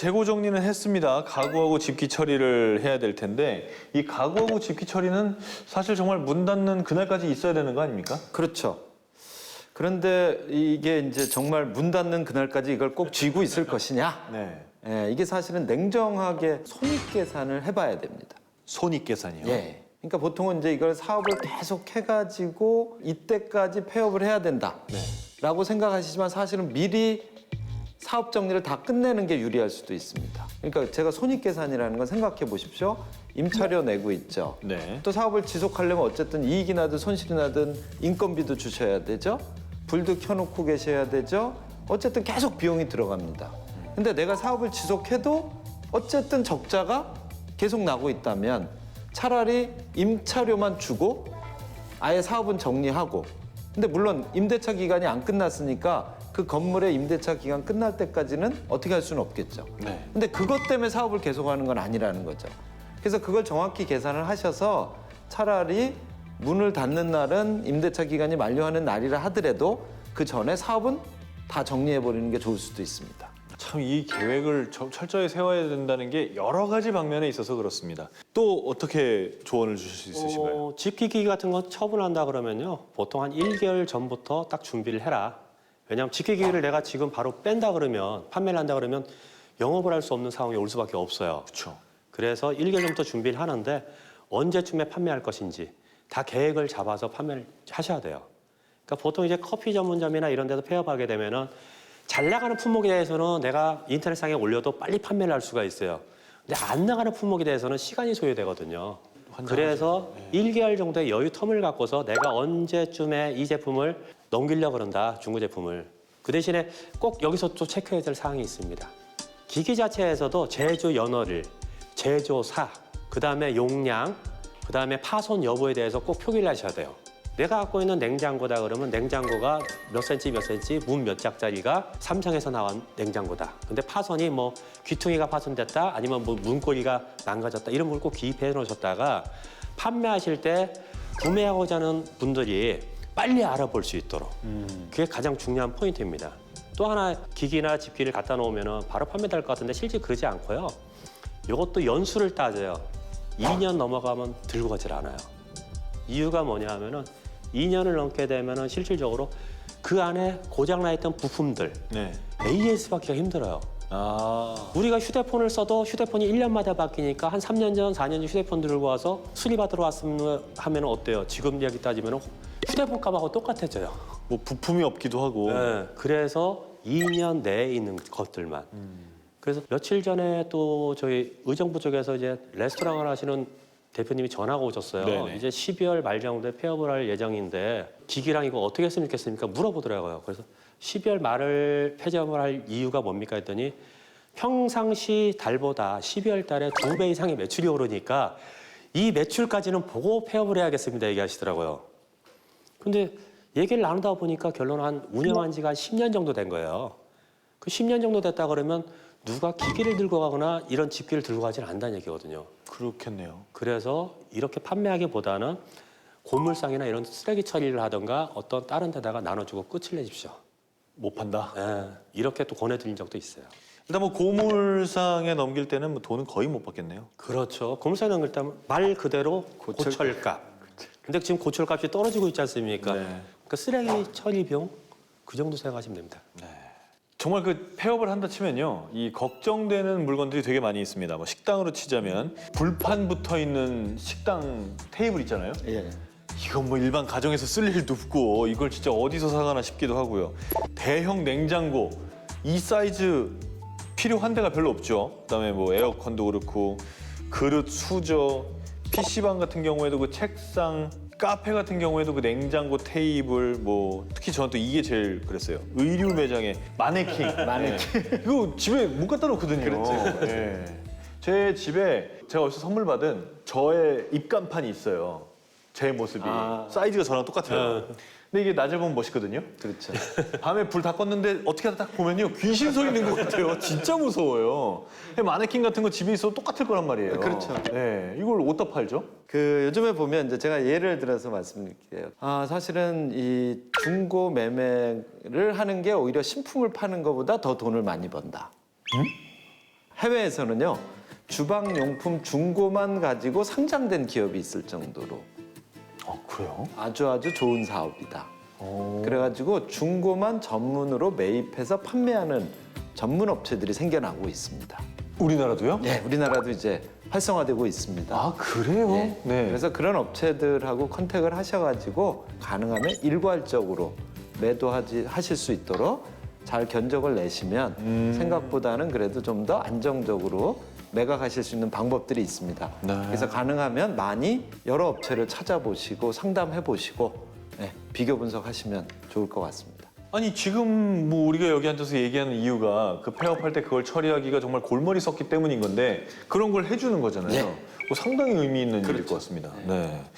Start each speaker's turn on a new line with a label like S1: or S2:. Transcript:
S1: 재고 정리는 했습니다. 가구하고 집기 처리를 해야 될 텐데 이 가구하고 집기 처리는 사실 정말 문 닫는 그날까지 있어야 되는 거 아닙니까?
S2: 그렇죠. 그런데 이게 이제 정말 문 닫는 그날까지 이걸 꼭 쥐고 있을 것이냐?
S1: 네.
S2: 예, 이게 사실은 냉정하게 손익 계산을 해봐야 됩니다.
S1: 손익 계산이요.
S2: 예. 그러니까 보통은 이제 이걸 사업을 계속 해가지고 이때까지 폐업을 해야 된다라고 생각하시지만 사실은 미리 사업 정리를 다 끝내는 게 유리할 수도 있습니다. 그러니까 제가 손익 계산이라는 건 생각해 보십시오. 임차료 내고 있죠.
S1: 네.
S2: 또 사업을 지속하려면 어쨌든 이익이 나든 손실이 나든 인건비도 주셔야 되죠. 불도 켜놓고 계셔야 되죠. 어쨌든 계속 비용이 들어갑니다. 근데 내가 사업을 지속해도 어쨌든 적자가 계속 나고 있다면 차라리 임차료만 주고 아예 사업은 정리하고, 근데 물론 임대차 기간이 안 끝났으니까 그 건물의 임대차 기간 끝날 때까지는 어떻게 할 수는 없겠죠.
S1: 네.
S2: 근데 그것 때문에 사업을 계속하는 건 아니라는 거죠. 그래서 그걸 정확히 계산을 하셔서 차라리 문을 닫는 날은 임대차 기간이 만료하는 날이라 하더라도 그 전에 사업은 다 정리해버리는 게 좋을 수도 있습니다.
S1: 참 이 계획을 철저히 세워야 된다는 게 여러 가지 방면에 있어서 그렇습니다. 또 어떻게 조언을 주실 수 있으신가요?
S3: 집기기 같은 거 처분한다 그러면요. 보통 한 1개월 전부터 딱 준비를 해라. 왜냐하면 집기기를 내가 지금 바로 뺀다 그러면, 판매를 한다 그러면 영업을 할 수 없는 상황이 올 수밖에 없어요.
S1: 그렇죠.
S3: 그래서 1개월 전부터 준비를 하는데 언제쯤에 판매할 것인지 다 계획을 잡아서 판매를 하셔야 돼요. 그러니까 보통 이제 커피 전문점이나 이런 데서 폐업하게 되면은 잘 나가는 품목에 대해서는 내가 인터넷상에 올려도 빨리 판매를 할 수가 있어요. 근데 안 나가는 품목에 대해서는 시간이 소요되거든요. 그래서 1개월 정도의 여유 텀을 갖고서 내가 언제쯤에 이 제품을 넘기려고 그런다, 중고 제품을. 그 대신에 꼭 여기서 또 체크해야 될 사항이 있습니다. 기기 자체에서도 제조 연월일, 제조사, 그다음에 용량, 그다음에 파손 여부에 대해서 꼭 표기를 하셔야 돼요. 내가 갖고 있는 냉장고다 그러면 냉장고가 몇 센치 몇 센치, 문 몇 짝짜리가 삼성에서 나온 냉장고다. 근데 파손이 뭐 귀퉁이가 파손됐다, 아니면 뭐 문고리가 망가졌다, 이런 걸 꼭 기입해 놓으셨다가 판매하실 때 구매하고자 하는 분들이 빨리 알아볼 수 있도록. 그게 가장 중요한 포인트입니다. 또 하나 기기나 집기를 갖다 놓으면 바로 판매될 것 같은데 실제 그러지 않고요. 이것도 연수를 따져요. 2년 넘어가면 들고 가질 않아요. 이유가 뭐냐 하면은 2년을 넘게 되면은 실질적으로 그 안에 고장나 있던 부품들
S1: 네.
S3: AS 받기가 힘들어요. 우리가 휴대폰을 써도 휴대폰이 1년마다 바뀌니까 한 3년 전, 4년 전 휴대폰 들고 와서 수리받으러 왔으면 하면 어때요? 지금 이야기 따지면 휴대폰 값하고 똑같아져요.
S1: 뭐 부품이 없기도 하고.
S3: 네, 그래서 2년 내에 있는 것들만. 그래서 며칠 전에 또 저희 의정부 쪽에서 이제 레스토랑을 하시는 대표님이 전화가 오셨어요.
S1: 네네.
S3: 이제 12월 말 정도에 폐업을 할 예정인데 기기랑 이거 어떻게 했으면 좋겠습니까? 물어보더라고요. 그래서 12월 말을 폐업을 할 이유가 뭡니까 했더니 평상시 달보다 12월 달에 2배 이상의 매출이 오르니까 이 매출까지는 보고 폐업을 해야겠습니다 얘기하시더라고요. 근데 얘기를 나누다 보니까 결론은 한 운영한 지가 한 10년 정도 된 거예요. 그 10년 정도 됐다 그러면 누가 기기를 들고 가거나 이런 집기를 들고 가지는 않는다는 얘기거든요.
S1: 그렇겠네요.
S3: 그래서 이렇게 판매하기보다는 고물상이나 이런 쓰레기 처리를 하던가 어떤 다른 데다가 나눠주고 끝을 내십시오.
S1: 못 판다.
S3: 예, 이렇게 또 권해드린 적도 있어요.
S1: 일단 뭐 고물상에 넘길 때는 뭐 돈은 거의 못 받겠네요.
S3: 그렇죠. 고물상에 넘길 때면 말 그대로 고철값. 근데 지금 고철값이 떨어지고 있지 않습니까?
S1: 네.
S3: 그러니까 쓰레기 처리 비용 그 정도 생각하시면 됩니다.
S1: 정말 그 폐업을 한다 치면요, 이 걱정되는 물건들이 되게 많이 있습니다. 뭐 식당으로 치자면 불판 붙어 있는 식당 테이블 있잖아요.
S2: 예.
S1: 이건 뭐 일반 가정에서 쓸 일도 없고 이걸 진짜 어디서 사가나 싶기도 하고요. 대형 냉장고 이 사이즈 필요한 데가 별로 없죠. 그다음에 뭐 에어컨도 그렇고 그릇, 수저, PC방 같은 경우에도 그 책상, 카페 같은 경우에도 그 냉장고, 테이블, 뭐 특히 저는 또 이게 제일 그랬어요. 의류 매장에 마네킹. 마네킹. 이거 집에 못 갖다 놓거든요.
S2: 그렇죠.
S1: 예. 제 집에 제가 어디서 선물 받은 저의 입간판이 있어요. 제 모습이. 사이즈가 저랑 똑같아요. 근데 이게 낮에 보면 멋있거든요.
S2: 그렇죠.
S1: 밤에 불 다 껐는데 어떻게 하다 딱 보면요, 귀신 서 있는 것 같아요. 진짜 무서워요. 마네킹 같은 거 집에 있어도 똑같을 거란 말이에요.
S2: 그렇죠.
S1: 네, 이걸 어디다 팔죠?
S2: 그 요즘에 보면 이제 제가 예를 들어서 말씀드릴게요. 사실은 이 중고 매매를 하는 게 오히려 신품을 파는 것보다 더 돈을 많이 번다. 해외에서는요 주방용품 중고만 가지고 상장된 기업이 있을 정도로
S1: 그래요?
S2: 아주 좋은 사업이다. 그래가지고 중고만 전문으로 매입해서 판매하는 전문 업체들이 생겨나고 있습니다.
S1: 우리나라도요?
S2: 네, 우리나라도 이제 활성화되고 있습니다.
S1: 아, 그래요?
S2: 네. 그래서 그런 업체들하고 컨택을 하셔가지고 가능하면 일괄적으로 하실 수 있도록 잘 견적을 내시면 생각보다는 그래도 좀 더 안정적으로 매각하실 수 있는 방법들이 있습니다.
S1: 네.
S2: 그래서 가능하면 많이 여러 업체를 찾아보시고 상담해 보시고 비교 분석하시면 좋을 것 같습니다.
S1: 아니 지금 뭐 우리가 여기 앉아서 얘기하는 이유가 그 폐업할 때 그걸 처리하기가 정말 골머리 썩기 때문인 건데 그런 걸 해주는 거잖아요.
S2: 네.
S1: 상당히 의미 있는 일일 것 같습니다. 네.